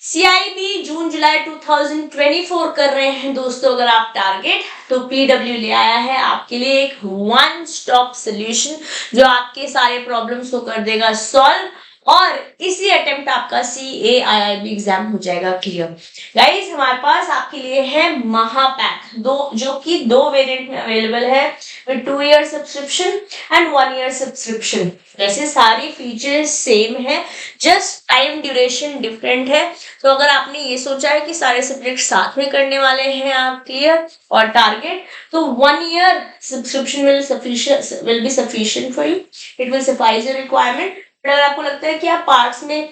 CIB जून जुलाई 2024 कर रहे हैं दोस्तों। अगर आप टारगेट तो PW ले आया है आपके लिए एक वन स्टॉप सोल्यूशन जो आपके सारे प्रॉब्लम्स को कर देगा सॉल्व, और इसी अटेम्प्ट आपका CAIIB एग्जाम हो जाएगा क्लियर। गाइस हमारे पास आपके लिए है महापैक दो, जो कि दो वेरिएंट में अवेलेबल है with 2 year subscription and 1 year subscription. वैसे सारी फीचर्स सेम है, जस्ट टाइम ड्यूरेशन डिफरेंट है। तो अगर आपने ये सोचा है कि सारे सब्जेक्ट साथ में करने वाले हैं आप क्लियर और टारगेट, तो 1 year subscription will be sufficient for you, it will suffice your requirement. But अगर आपको लगता है कि आप पार्ट्स में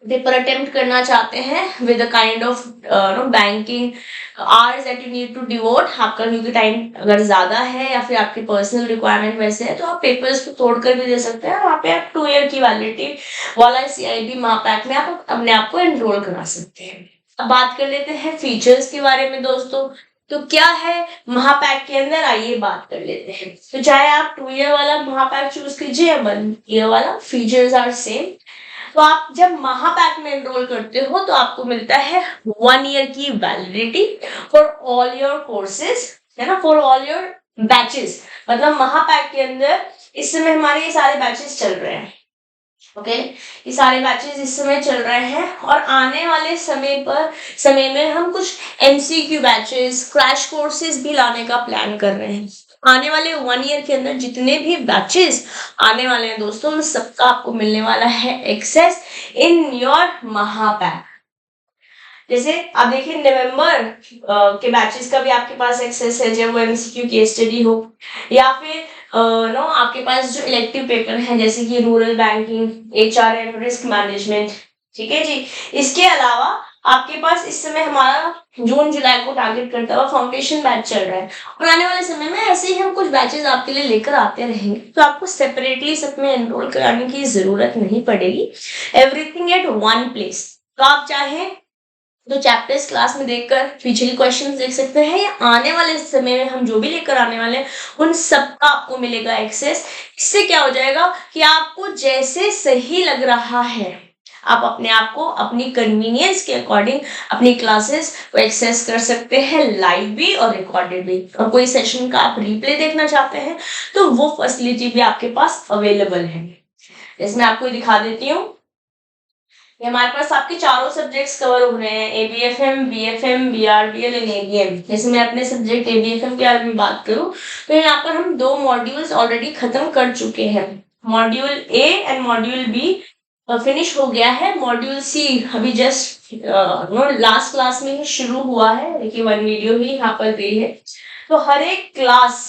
पेपर अटेम्प्ट करना चाहते हैं with a kind of banking hours that you need to devote, आपका क्योंकि टाइम अगर ज्यादा है या फिर आपकी पर्सनल रिक्वायरमेंट वैसे है, तो आप पेपर्स को तोड़कर भी दे सकते हैं। वहाँ पे आप 2 ईयर की वैलिडिटी वाला CIB महापैक में आप अपने आप को एनरोल करा सकते हैं। अब बात कर लेते हैं फीचर्स के बारे में दोस्तों। तो क्या है महापैक के अंदर, आइए बात कर लेते हैं। तो चाहे आप 2 ईयर वाला महापैक चूज कीजिए या 1 ईयर वाला, फीचर्स आर सेम। तो आप जब महापैक में एनरोल करते हो तो आपको मिलता है 1 ईयर की validity for all your courses, है ना, फॉर ऑल योर बैचेस। मतलब महापैक के अंदर इस समय हमारे ये सारे बैचेस चल रहे हैं। ओके, ये सारे बैचेस इस समय चल रहे हैं और आने वाले समय में हम कुछ MCQ बैचेस, क्रैश कोर्सेज भी लाने का प्लान कर रहे हैं। आने वाले 1 ईयर के अंदर जितने भी बैचेस आने वाले हैं दोस्तों, उन सबका आपको मिलने वाला है एक्सेस इन योर महापैक। जैसे आप देखिए नवंबर के बैचेस का भी आपके पास एक्सेस है, जब वो MCQ केस स्टडी हो, या फिर आपके पास जो इलेक्टिव पेपर है जैसे कि rural banking, HR and risk management. ठीक है जी। इसके अलावा आपके पास इस समय हमारा जून जुलाई को टारगेट करता हुआ फाउंडेशन बैच चल रहा है, और आने वाले समय में ऐसे ही हम कुछ बैचेस आपके लिए लेकर आते रहेंगे, तो आपको सेपरेटली सब में एनरोल कराने की जरूरत नहीं पड़ेगी। Everything at one place. तो आप चाहे तो चैप्टर्स क्लास में देखकर पिछले क्वेश्चंस देख सकते हैं, या आने वाले समय में हम जो भी लेकर आने वाले हैं उन सबका आपको मिलेगा एक्सेस। इससे क्या हो जाएगा कि आपको जैसे सही लग रहा है आप अपने आप को अपनी कन्वीनियंस के अकॉर्डिंग अपनी क्लासेस को एक्सेस कर सकते हैं, लाइव भी और रिकॉर्डेड भी। और कोई सेशन का आप रिप्ले देखना चाहते हैं तो वो फैसिलिटी भी आपके पास अवेलेबल है। इसमें आपको दिखा देती हूँ, ये हमारे पास आपके चारों सब्जेक्ट्स कवर हो रहे हैं, ABFM, BFM, BRBL and ABM। जैसे मैं अपने सब्जेक्ट ABFM के बारे में बात करूं तो यहाँ पर हम 2 मॉड्यूल्स ऑलरेडी खत्म कर चुके हैं। Module A and module B finish हो गया है। मॉड्यूल C अभी जस्ट लास्ट क्लास में ही शुरू हुआ है, देखिए 1 वीडियो ही यहाँ पर दी है। तो हर एक क्लास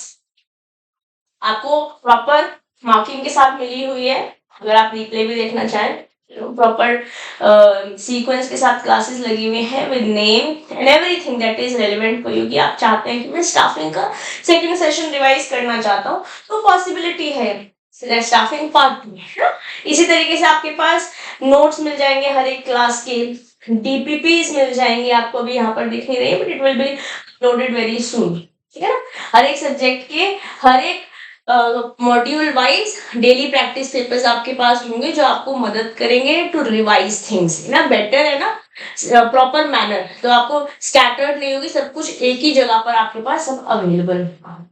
आपको प्रॉपर मार्किंग के साथ मिली हुई है। अगर आप रिप्ले भी देखना चाहें, प्रॉपर सीक्वेंस के साथ क्लासेस लगी हुई हैं with name and everything that is relevant for you. कि आप चाहते हैं कि मैं स्टाफिंग का सेकंड सेशन रिवाइज करना चाहता हूँ तो पॉसिबिलिटी है, स्टाफिंग पार्ट 2। इसी तरीके से आपके पास नोट्स मिल जाएंगे हर एक क्लास के, DPPs मिल जाएंगे आपको, भी यहाँ पर दिख नहीं रही but it will be uploaded very soon. ठीक है ना। हर एक सब्जेक्ट के हर एक module wise daily practice papers आपके पास होंगे जो आपको मदद करेंगे टू रिवाइज थिंग्स ना, बेटर है ना, प्रॉपर मैनर। तो आपको स्कैटर्ड नहीं होगी, सब कुछ एक ही जगह पर आपके पास सब अवेलेबल होगा।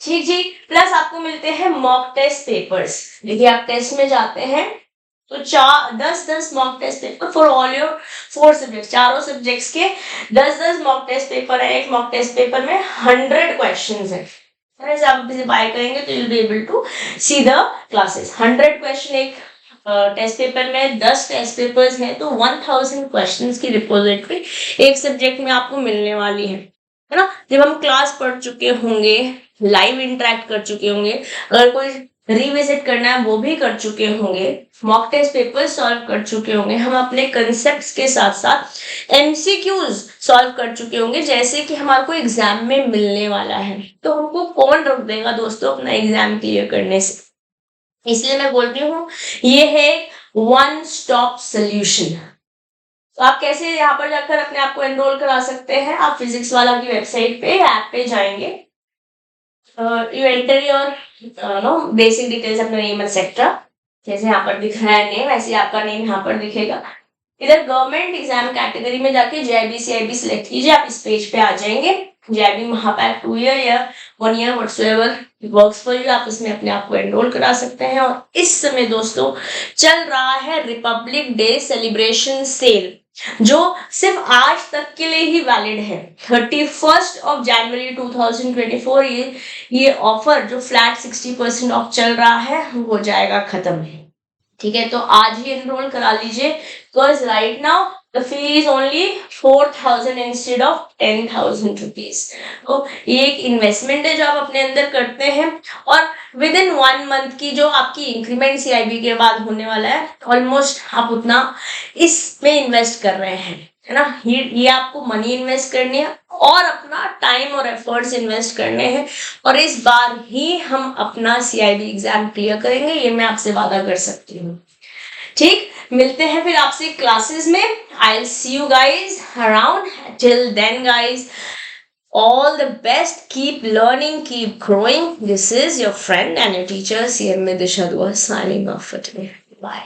ठीक जी। प्लस आपको मिलते हैं मॉक टेस्ट पेपर्स। देखिए आप टेस्ट में जाते हैं तो 10 mock test paper for all your 4 subject, चारों सब्जेक्ट्स के 10 मॉक टेस्ट पेपर है। एक मॉक टेस्ट पेपर में 100 क्वेश्चंस है। आप इसे बाय करेंगे तो you'll be able to see the classes। 100 question एक टेस्ट पेपर में, 10 टेस्ट पेपर्स हैं तो 1000 क्वेश्चंस की रिपोजिटरी एक सब्जेक्ट में आपको मिलने वाली है ना। जब हम क्लास पढ़ चुके होंगे, लाइव इंटरेक्ट कर चुके होंगे, अगर कोई रिविजिट करना है वो भी कर चुके होंगे, मॉक टेस्ट पेपर सॉल्व कर चुके होंगे, हम अपने कंसेप्ट्स के साथ साथ MCQs सॉल्व कर चुके होंगे जैसे कि हमारे को एग्जाम में मिलने वाला है, तो हमको कौन रोक देगा दोस्तों अपना एग्जाम क्लियर करने से। इसलिए मैं बोलती हूँ ये है वन स्टॉप सोल्यूशन। तो आप कैसे यहाँ पर जाकर अपने आप को एनरोल करा सकते हैं, आप फिजिक्स वाला की वेबसाइट पे ऐप पे जाएंगे, you enter your basic details, अपना नेम एक्सेट्रा, जैसे यहाँ पर दिख रहा है नेम, ऐसे आपका नेम यहाँ पर दिखेगा। इधर गवर्नमेंट एग्जाम कैटेगरी में जाके जेआईबी सीआईबी सिलेक्ट कीजिए, आप इस पेज पे आ जाएंगे। जेआईबी महापैक 2 ईयर या 1 year whatsoever works for you, आप इसमें अपने आप को एनरोल करा सकते हैं। और इस समय दोस्तों चल रहा है रिपब्लिक डे सेलिब्रेशन सेल, जो सिर्फ आज तक के लिए ही वैलिड है। 31 जनवरी 2024 ये ऑफर जो फ्लैट 60% ऑफ चल रहा है वो हो जाएगा खत्म है। ठीक है, तो आज ही एनरोल करा लीजिए, because right now the fee is only 4000 instead of 10,000 rupees. तो ये एक इन्वेस्टमेंट है जो आप अपने अंदर करते हैं, और विद इन 1 मंथ की जो आपकी इंक्रीमेंट सीआईबी के बाद होने वाला है, ऑलमोस्ट आप उतना इसमें इन्वेस्ट कर रहे हैं, है ना। ये आपको मनी इन्वेस्ट करनी है और अपना टाइम और एफर्ट्स इन्वेस्ट करने हैं, और इस बार ही हम अपना सीआईबी एग्जाम क्लियर करेंगे, ये मैं आपसे वादा कर सकती हूँ। ठीक, मिलते हैं फिर आपसे क्लासेस में। I will see you guys around. Till then guys, all the best, keep learning, keep growing. This is your friend and your teacher CMA Disha Dua signing off for today. Bye.